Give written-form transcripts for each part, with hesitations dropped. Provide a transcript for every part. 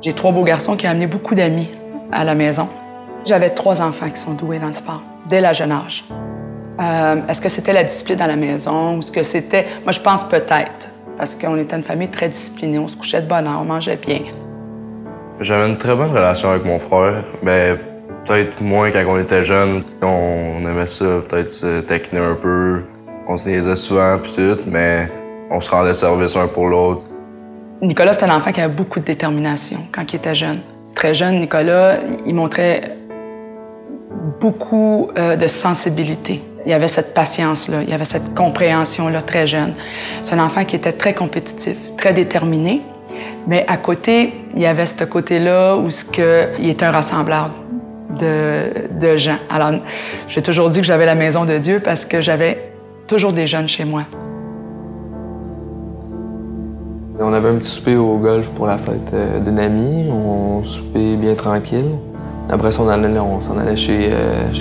J'ai 3 beaux garçons qui ont amené beaucoup d'amis à la maison. J'avais 3 enfants qui sont doués dans le sport, dès le jeune âge. Est-ce que c'était la discipline dans la maison ou ce que c'était... Moi, je pense peut-être, parce qu'on était une famille très disciplinée. On se couchait de bonne heure, on mangeait bien. J'avais une très bonne relation avec mon frère. Mais peut-être moins quand on était jeunes. On aimait ça, peut-être se taquiner un peu. On se niaisait souvent puis tout, mais on se rendait service un pour l'autre. Nicolas, c'était un enfant qui avait beaucoup de détermination quand il était jeune. Très jeune, Nicolas, il montrait beaucoup de sensibilité. Il avait cette patience-là, il avait cette compréhension-là très jeune. C'est un enfant qui était très compétitif, très déterminé, mais à côté, il y avait ce côté-là où il était un rassembleur de gens. Alors, j'ai toujours dit que j'avais la maison de Dieu parce que j'avais toujours des jeunes chez moi. On avait un petit souper au golf pour la fête d'une amie. On soupait bien tranquille. Après ça, on s'en allait chez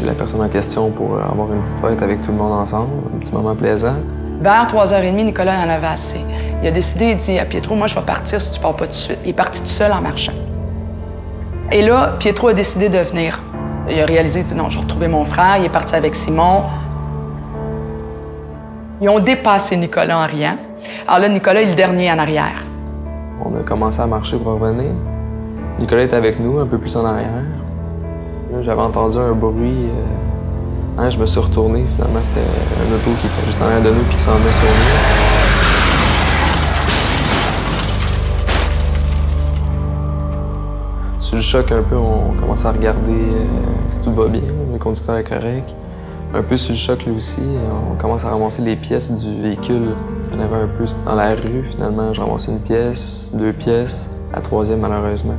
la personne en question pour avoir une petite fête avec tout le monde ensemble, un petit moment plaisant. Vers 3h30, Nicolas en avait assez. Il a décidé, il dit à Pietro, moi, je vais partir si tu pars pas tout de suite. Il est parti tout seul en marchant. Et là, Pietro a décidé de venir. Il a réalisé, il dit, non, je vais retrouver mon frère. Il est parti avec Simon. Ils ont dépassé Nicolas en riant. Alors là, Nicolas est le dernier en arrière. On a commencé à marcher pour revenir. Nicolas était avec nous, un peu plus en arrière. J'avais entendu un bruit. Je me suis retourné. Finalement, c'était un auto qui était juste en arrière de nous puis qui s'en venait sur nous. Sur le choc, un peu, on commence à regarder si tout va bien. Le conducteur est correct. Un peu sur le choc, lui aussi, on commence à ramasser les pièces du véhicule. Il y en avait un peu dans la rue, finalement. Je ramassais une pièce, 2 pièces, la 3e, malheureusement.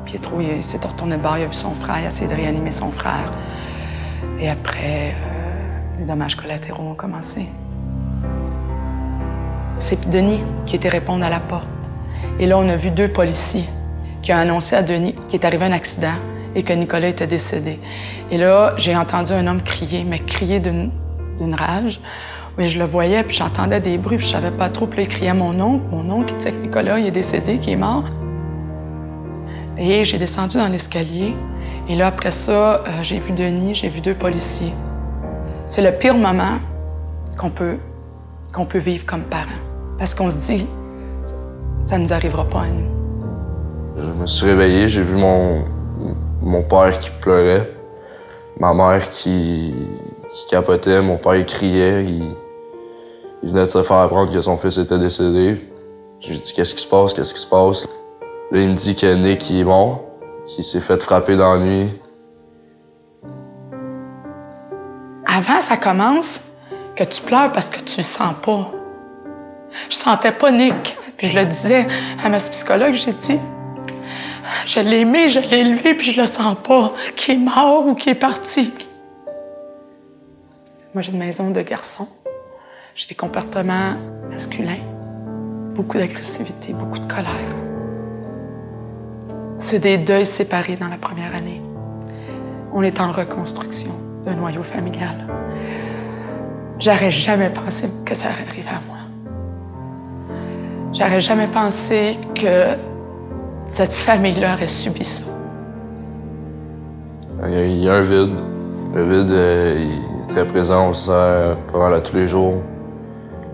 Pietro, il s'est retourné de bord, il a vu son frère, il a essayé de réanimer son frère. Et après, les dommages collatéraux ont commencé. C'est Denis qui était répondre à la porte. Et là, on a vu 2 policiers qui ont annoncé à Denis qu'il est arrivé un accident et que Nicolas était décédé. Et là, j'ai entendu un homme crier, mais crier d'une rage. Oui, je le voyais, puis j'entendais des bruits, puis je savais pas trop. Puis là, il criait mon oncle qui disait que Nicolas, il est décédé, qu'il est mort. Et j'ai descendu dans l'escalier. Et là, après ça, j'ai vu Denis, j'ai vu 2 policiers. C'est le pire moment qu'on peut vivre comme parents. Parce qu'on se dit, ça ne nous arrivera pas à nous. Je me suis réveillé, j'ai vu mon père qui pleurait, ma mère qui capotait, mon père il criait, il venait de se faire apprendre que son fils était décédé. J'ai dit « Qu'est-ce qui se passe? Qu'est-ce qui se passe? » Là, il me dit que Nick il est mort, qu'il s'est fait frapper dans la nuit. Avant, ça commence que tu pleures parce que tu le sens pas. Je sentais pas Nick. Puis je le disais à ma psychologue, j'ai dit, je l'ai aimé, je l'ai élevé, puis je le sens pas, qu'il est mort ou qu'il est parti. Moi, j'ai une maison de garçons. J'ai des comportements masculins, beaucoup d'agressivité, beaucoup de colère. C'est des deuils séparés dans la première année. On est en reconstruction d'un noyau familial. J'aurais jamais pensé que ça arriverait à moi. J'aurais jamais pensé que cette famille-là aurait subi ça. Il y a un vide. Le vide il est très présent, on se sert pas mal à tous les jours.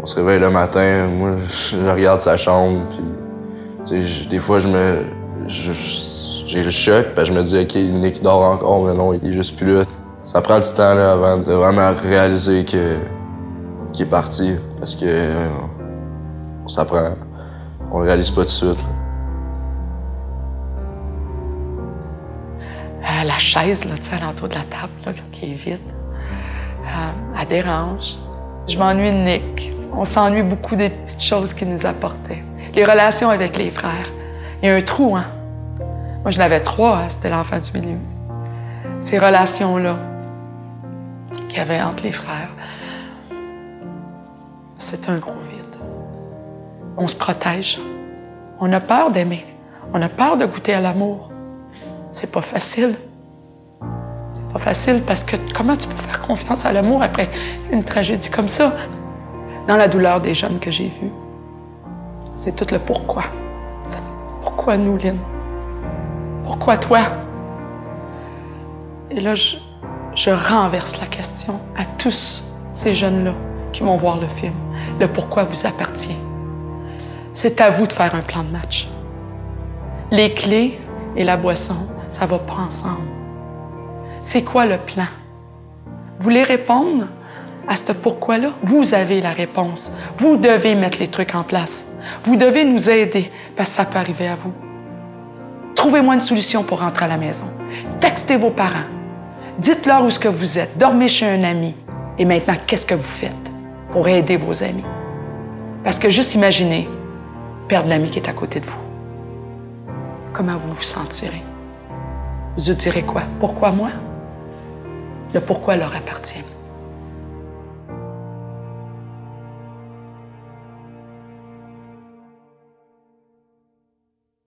On se réveille le matin, moi je regarde sa chambre, puis des fois j'ai le choc, puis je me dis OK, Nick dort encore, mais non, il est juste plus là. Ça prend du temps là, avant de vraiment réaliser qu'il est parti, parce que ça prend. On le réalise pas tout de suite. La chaise, là, à l'entour de la table, là, qui est vide, elle dérange. Je m'ennuie de Nick. On s'ennuie beaucoup des petites choses qu'il nous apportait. Les relations avec les frères. Il y a un trou, hein? Moi, je l'avais 3, hein? C'était l'enfant du milieu. Ces relations-là qu'il y avait entre les frères, c'est un gros vide. On se protège. On a peur d'aimer. On a peur de goûter à l'amour. C'est pas facile. C'est pas facile parce que comment tu peux faire confiance à l'amour après une tragédie comme ça? Dans la douleur des jeunes que j'ai vus, C'est tout le pourquoi. Pourquoi nous, Lynn? Pourquoi toi? Et là, je renverse la question à tous ces jeunes-là qui vont voir le film. Le pourquoi vous appartient. C'est à vous de faire un plan de match. Les clés et la boisson, ça ne va pas ensemble. C'est quoi le plan? Vous voulez répondre à ce pourquoi-là? Vous avez la réponse. Vous devez mettre les trucs en place. Vous devez nous aider parce que ça peut arriver à vous. Trouvez-moi une solution pour rentrer à la maison. Textez vos parents. Dites-leur où est-ce que vous êtes. Dormez chez un ami. Et maintenant, qu'est-ce que vous faites pour aider vos amis? Parce que juste imaginez perdre l'ami qui est à côté de vous. Comment vous vous sentirez? Vous direz quoi? Pourquoi moi? Le pourquoi leur appartient.